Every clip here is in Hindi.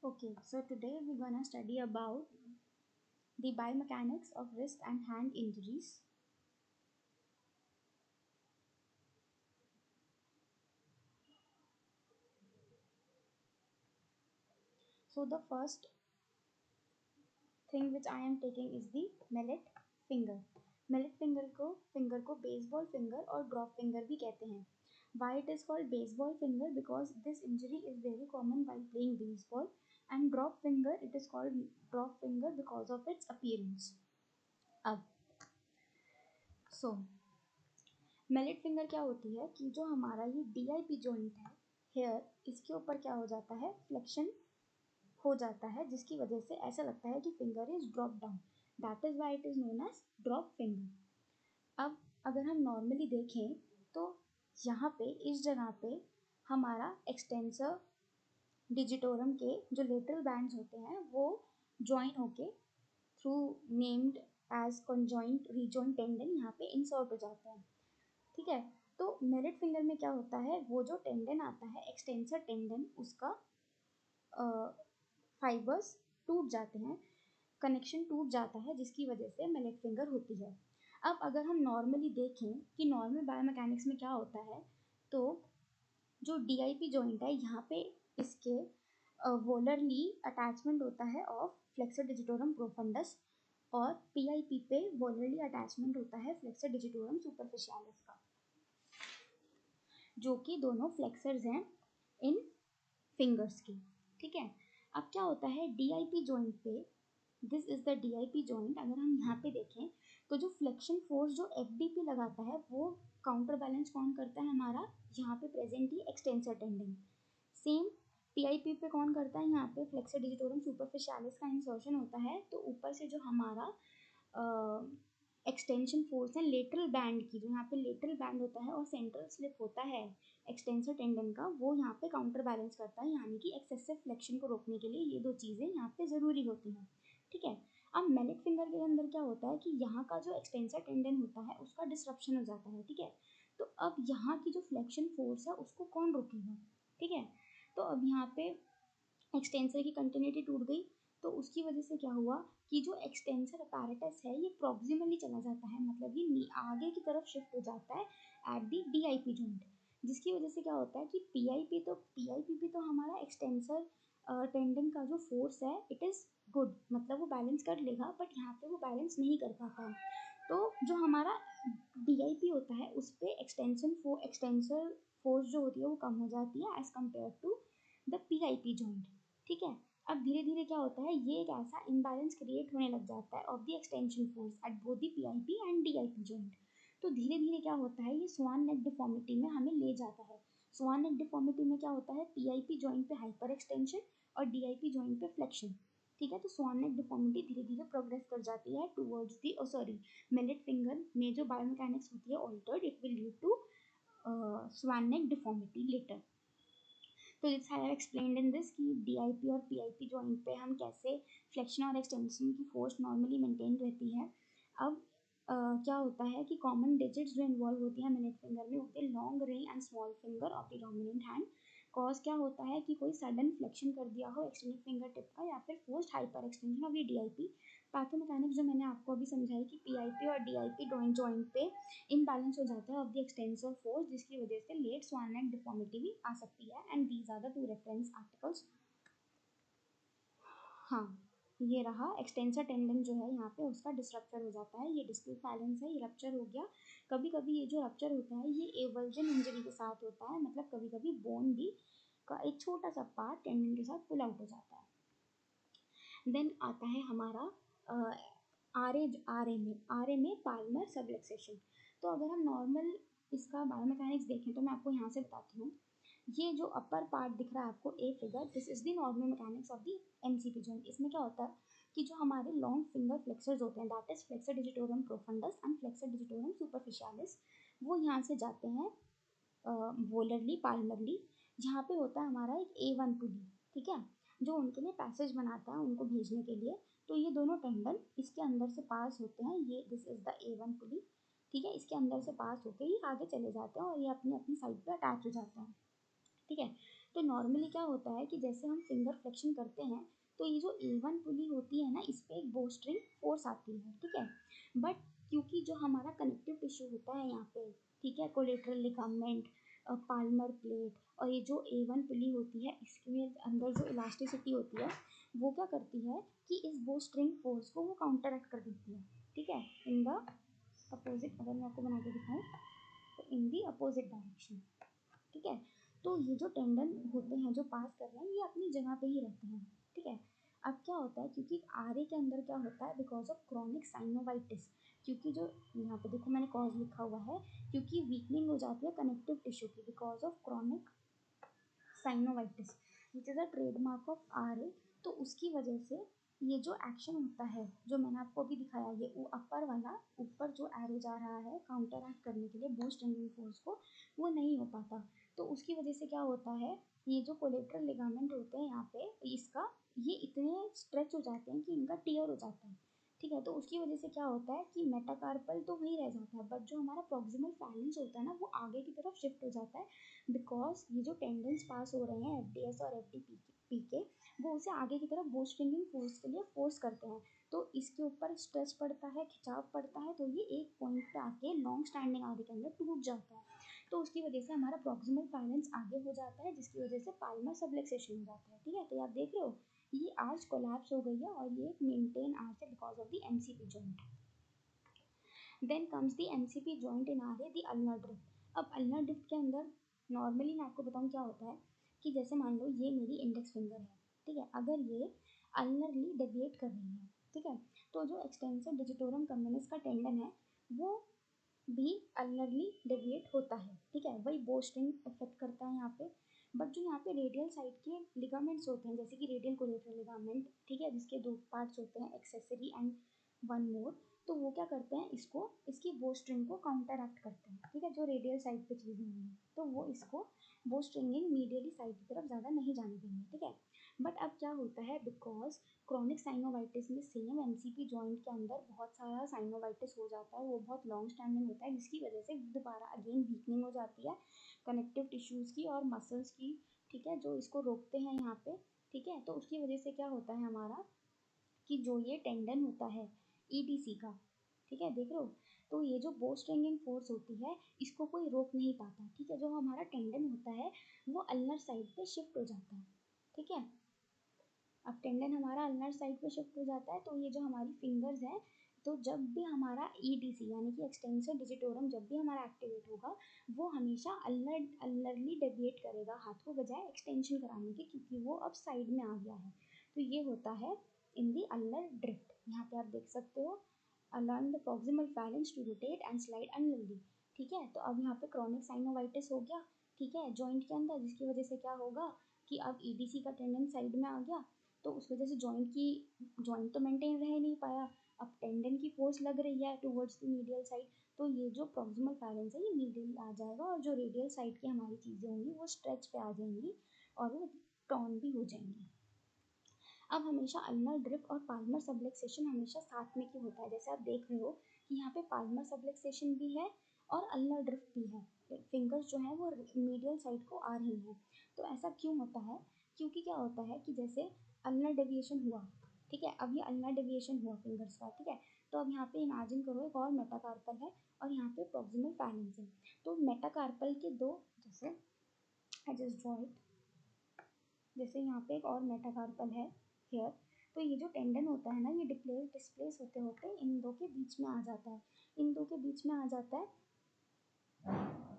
Okay, so today we're gonna study about the biomechanics of wrist and hand injuries. So the first thing which I am taking is the mallet finger. Mallet finger को baseball finger और drop finger भी कहते हैं. Why it is called baseball finger? Because this injury is very common while playing baseball, and drop finger it is called drop finger because of its appearance. अब so मेलेट फिंगर क्या होती है कि जो हमारा ये DIP जॉइंट है हेयर, इसके ऊपर क्या हो जाता है, फ्लेक्शन हो जाता है, जिसकी वजह से ऐसा लगता है कि finger is drop down. That is why it is known as drop finger. अब अगर हम नॉर्मली देखें तो यहाँ पे इस जगह पे हमारा एक्सटेंसर डिजिटोरम के जो लेटरल बैंड्स होते हैं वो ज्वाइन होके through named as conjoint rejoint tendon यहाँ पे इंसर्ट हो जाते हैं. ठीक है, तो मेरिट फिंगर में क्या होता है, वो जो टेंडन आता है एक्सटेंसर टेंडन, उसका फाइबर्स टूट जाते हैं, कनेक्शन टूट जाता है, जिसकी वजह से मेलेट फिंगर होती है. अब अगर हम नॉर्मली देखें कि नॉर्मल बायोमैकेनिक्स में क्या होता है, तो जो DIP जॉइंट है यहाँ पे इसके वोलरली अटैचमेंट होता है ऑफ फ्लेक्सर डिजिटोरम प्रोफंडस, और PIP पे वोलरली अटैचमेंट होता है फ्लेक्सर डिजिटोरम सुपरफिशियालिस का, जो कि दोनों फ्लेक्सर्स हैं इन फिंगर्स की. ठीक है, अब क्या होता है DIP जॉइंट पे, this is the DIP joint. अगर हम यहाँ पे देखें तो जो फ्लेक्शन फोर्स जो FDP लगाता है वो काउंटर बैलेंस कौन करता है, हमारा यहाँ पे प्रेजेंट ही एक्सटेंसर टेंडन. सेम PIP पे कौन करता है, यहाँ पे फ्लेक्सर डिजिटोरम सुपरफिशियालिस का इंसर्शन होता है, तो ऊपर से जो हमारा एक्सटेंशन फोर्स है लेटरल बैंड की, जो यहाँ पे लेटरल बैंड होता है और सेंट्रल स्लिप होता है एक्सटेंसर टेंडन का, वो यहाँ पे काउंटर बैलेंस करता है, यानी कि एक्सेसिव फ्लेक्शन को रोकने के लिए ये दो चीज़ें यहाँ पे ज़रूरी होती हैं. ठीक है, अब मेलेट फिंगर के अंदर क्या होता है कि यहाँ का जो एक्सटेंसर टेंडन होता है उसका डिस्ट्रप्शन हो जाता है. ठीक है, तो अब यहाँ की जो फ्लेक्शन फोर्स है उसको कौन रोकेगा. ठीक है, तो अब यहाँ पे एक्सटेंसर की कंटिन्यूटी टूट गई, तो उसकी वजह से क्या हुआ कि जो एक्सटेंसर अपैरेटस है ये प्रॉक्सिमली चला जाता है, मतलब ये आगे की तरफ शिफ्ट हो जाता है एट दी DIP जॉइंट, जिसकी वजह से क्या होता है कि PIP तो हमारा एक्सटेंसर टेंडन का जो फोर्स है इट इज़ गुड, मतलब वो बैलेंस कर लेगा, बट यहाँ पे वो बैलेंस नहीं कर पाता. तो जो हमारा DIP होता है उस पर एक्सटेंसर फोर्स जो होती है वो कम हो जाती है as compared to the PIP joint. ठीक है, अब धीरे धीरे क्या होता है, ये एक ऐसा इम्बैलेंस क्रिएट होने लग जाता है of the extension force at both the PIP and DIP joint. तो धीरे धीरे क्या होता है, ये स्वान नेक डिफॉर्मिटी में हमें ले जाता है. स्वान नेक डिफॉर्मिटी में क्या होता है, PIP जॉइंट पे हाइपर एक्सटेंशन और DIP जॉइंट पे फ्लेक्शन. ठीक है, तो स्वान नेक डिफॉर्मिटी धीरे धीरे प्रोग्रेस कर जाती है टूवर्ड्स दी मेलेट फिंगर में जो बायोमैकेनिक्स होती है altered, it will lead to swan neck deformity later. तो this I have explained in this कि DIP और PIP जॉइंट पे हम कैसे फ्लेक्शन और एक्सटेंशन की फोर्स नॉर्मली मेंटेन रहती है. अब क्या होता है कि कॉमन डिजिट्स जो इन्वॉल्व होती हैं मिडिल फिंगर में होते हैं long ring and small finger of the dominant hand. Cause क्या होता है कि कोई सडन फ्लेक्शन कर दिया हो एक्सटेंडेड फिंगर टिप का, या फिर forced hyper extension of the DIP. पैथोमैकेनिक्स जो मैंने आपको अभी समझाई कि PIP और DIP जॉइंट पे इम्बैलेंस हो जाता है ऑफ द एक्सटेंसर फोर्स, जिसकी वजह से लेट स्वान नेक डिफॉर्मिटी भी आ सकती है. And these are the two reference articles. हाँ, ये रहा एक्सटेंसर टेंडन जो है यहाँ पे उसका डिस्ट्रक्चर हो जाता है, ये डिस्टल फैलेंस है, ये रप्चर हो गया. कभी कभी ये जो रप्चर होता है ये एवल्जन इंजरी के साथ होता है, मतलब कभी कभी बोन भी का एक छोटा सा पार्ट टेंडन के साथ पुल आउट हो जाता है. देन आता है हमारा आर ए में पाल्मर सबलक्सेशन. तो अगर हम नॉर्मल इसका बायोमैकेनिक्स देखें तो मैं आपको यहाँ से बताती हूँ. ये जो अपर पार्ट दिख रहा है आपको a figure, this is the normal mechanics of the MCP joint. इसमें क्या होता है कि जो हमारे लॉन्ग फिंगर फ्लेक्सर्स होते हैं that is flexor digitorum profundis and flexor digitorum सुपरफिशियालिस, वो यहाँ से जाते हैं वोलरली पाल्मरली, जहाँ पे होता है हमारा एक A1 पुली. ठीक है, जो उनके लिए पैसेज बनाता है उनको भेजने के लिए. तो ये दोनों टेंडन इसके अंदर से पास होते हैं, ये दिस इज द A1 पुली. ठीक है, इसके अंदर से पास होके ही आगे चले जाते हैं और ये अपनी अपनी साइड पे अटैच हो जाते हैं. ठीक है, तो नॉर्मली क्या होता है कि जैसे हम फिंगर फ्लेक्शन करते हैं तो ये जो A1 पुली होती है ना, इस पर एक बोस्ट्रिंग फोर्स आती है, ठीक है। बट क्योंकि जो हमारा कनेक्टिव टिश्यू होता है यहाँ पे, ठीक है, कोलेटरल लिगामेंट, पाल्मर प्लेट और ये जो A1 पुली होती है, इसके अंदर जो इलास्टिसिटी होती है वो क्या करती है कि इस बोस्ट्रिंग फोर्स को वो काउंटरएक्ट कर देती है, ठीक है, इन द अपोजिट। अगर मैं आपको बना के दिखाऊँ तो इन दी अपोजिट डायरेक्शन, ठीक है। तो ये जो टेंडन होते हैं जो पास कर रहे हैं, ये अपनी जगह पे ही रहते हैं, ठीक है। अब क्या होता है, क्योंकि आरए के अंदर क्या होता है, बिकॉज ऑफ क्रॉनिक साइनोवाइटिस, क्योंकि जो यहाँ पे देखो मैंने कॉज लिखा हुआ है, क्योंकि वीकनिंग हो जाती है कनेक्टिव टिश्यू की because of chronic synovitis which is a trademark of RA. तो उसकी वजह से ये जो एक्शन होता है जो मैंने आपको अभी दिखाया, ये वो अपर वाला, ऊपर जो एरो जा रहा है काउंटर एक्ट करने के लिए बूस्ट एंडिंग फोर्स को, वो नहीं हो पाता। तो उसकी वजह से क्या होता है, ये जो कोलेटरल लिगामेंट होते हैं यहाँ पे, इसका ये इतने स्ट्रेच हो जाते हैं कि इनका टियर हो जाता है, ठीक है। तो उसकी वजह से क्या होता है कि मेटाकार्पल तो वहीं रह जाता है, बट जो हमारा प्रॉक्सिमल फैलेंस होता है ना, वो आगे की तरफ शिफ्ट हो जाता है बिकॉज ये जो टेंडेंस पास हो रहे हैं FDS और FDP के, वो उसे आगे की तरफ बोस्ट्रिंगिंग फोर्स के लिए फोर्स करते हैं। तो इसके ऊपर स्ट्रेस पड़ता है, खिंचाव पड़ता है, तो ये एक पॉइंट पे आके लॉन्ग स्टैंडिंग आगे के अंदर टूट जाता है। तो उसकी वजह से हमारा प्रॉक्सिमल फैलेंस आगे हो जाता है, जिसकी वजह से पाल्मर सबलक्सेशन हो जाता है, ठीक है। तो आप देख रहे हो ये आर्च कोलैप्स हो गई है और ये एक मेंटेन आर्च है because of the MCP joint. Then comes the MCP joint in R A the ulnar drift. अब अल्नर ड्रिफ्ट के अंदर नॉर्मली मैं आपको बताऊँ क्या होता है कि जैसे मान लो ये मेरी इंडेक्स फिंगर है, ठीक है, अगर ये अल्नरली डेविएट कर रही है, ठीक है, तो जो एक्सटेंसर डिजिटोरम कम्युनिस का टेंडन है वो भी अल्नरली डेविएट होता है, ठीक है। वही बोस्ट्रिंग इफेक्ट करता है यहाँ पे। बट जो यहाँ पे रेडियल साइड के लिगामेंट्स होते हैं, जैसे कि रेडियल कोलेटरल लिगामेंट, ठीक है, जिसके दो पार्ट्स होते हैं, एक्सेसरी एंड वन मोर, तो वो क्या करते हैं, इसको इसकी बोस्ट्रिंग को काउंटर एक्ट करते हैं, ठीक है, जो रेडियल साइड पे चीज़ें हुई हैं, तो वो इसको बोस्ट्रिंगिंग मीडियली साइड की तरफ ज़्यादा नहीं जाने देंगे, ठीक है। बट अब क्या होता है, बिकॉज क्रॉनिक साइनोवाइटिस में सेम MCP जॉइंट के अंदर बहुत सारा साइनोवाइटिस हो जाता है, वो बहुत लॉन्ग स्टैंडिंग होता है, जिसकी वजह से दोबारा अगेन वीकनिंग हो जाती है कनेक्टिव टिश्यूज़ की और मसल्स की, ठीक है, जो इसको रोकते हैं यहाँ पे, ठीक है। तो उसकी वजह से क्या होता है हमारा कि जो ये टेंडन होता है EDC का, ठीक है, देख रहे हो, तो ये जो बोस्ट्रिंगिंग फोर्स होती है इसको कोई रोक नहीं पाता, ठीक है। जो हमारा टेंडन होता है वो अल्नर साइड पे शिफ्ट हो जाता है, ठीक है। अब टेंडन हमारा अल्नर साइड पे शिफ्ट हो जाता है, तो ये जो हमारी फिंगर्स हैं, तो जब भी हमारा EDC यानी कि एक्सटेंसर डिजिटोरम जब भी हमारा एक्टिवेट होगा, वो हमेशा अल्नरली डेविएट करेगा हाथ को बजाय एक्सटेंशन कराने के, क्योंकि वो अब साइड में आ गया है। तो ये होता है इन दी अल्नर ड्रिफ्ट। यहाँ पे आप देख सकते हो, allowing the proximal phalanx to rotate and slide ulnarly, ठीक है। तो अब यहाँ पे क्रॉनिक साइनोवाइटिस हो गया, ठीक है, जॉइंट के अंदर, जिसकी वजह से क्या होगा कि अब EDC का टेंडन साइड में आ गया, तो उस वजह से जॉइंट तो मेंटेन रह नहीं पाया, अब टेंडन की फोर्स लग रही है टुवर्ड्स द मीडियल साइड, तो ये जो प्रॉक्सिमल फैलेंस है ये मीडियली आ जाएगा और जो रेडियल साइड की हमारी चीज़ें होंगी वो स्ट्रेच पे आ जाएंगी और वो टॉन भी हो जाएंगी। अब हमेशा अल्नर ड्रिफ्ट और पाल्मर सबलक्सेशन हमेशा साथ में क्यों होता है, जैसे आप देख रहे हो कि यहाँ पे पाल्मर सबलक्सेशन भी है और अल्नर ड्रिफ्ट भी है, फिंगर्स जो है वो मीडियल साइड को आ रही हैं। तो ऐसा क्यों होता है, क्योंकि क्या होता है कि जैसे अल्नर डेविएशन हुआ, ठीक है, अब ये अल्नर डेविएशन हुआ फिंगर्स का, ठीक है। तो अब यहाँ पे इमेजिन करो एक और मेटाकार्पल है और यहाँ पे प्रॉक्सिमल फैलेंस है, तो मेटाकार्पल के दो, जैसे आई जस्ट ड्रॉ इट, जैसे यहाँ पे एक और मेटाकार्पल है हेयर, तो ये जो टेंडन होता है ना, ये डिस्प्लेस होते होते इन दो के बीच में आ जाता है, इन दो के बीच में आ जाता है,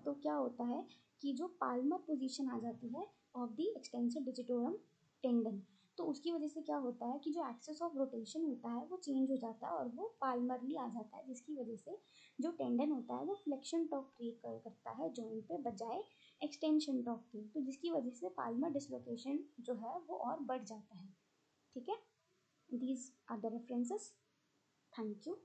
तो क्या होता है कि जो पाल्मर पोजीशन आ जाती है of the extensor digitorum tendon, तो उसकी वजह से क्या होता है कि जो एक्सेस ऑफ रोटेशन होता है वो चेंज हो जाता है और वो पाल्मरली आ जाता है, जिसकी वजह से जो टेंडन होता है वो फ्लेक्शन टॉर्क क्रिएट करता है जॉइंट पे बजाय एक्सटेंशन टॉर्क के, तो जिसकी वजह से पाल्मर डिसलोकेशन जो है वो और बढ़ जाता है, ठीक है। These are the references. Thank you.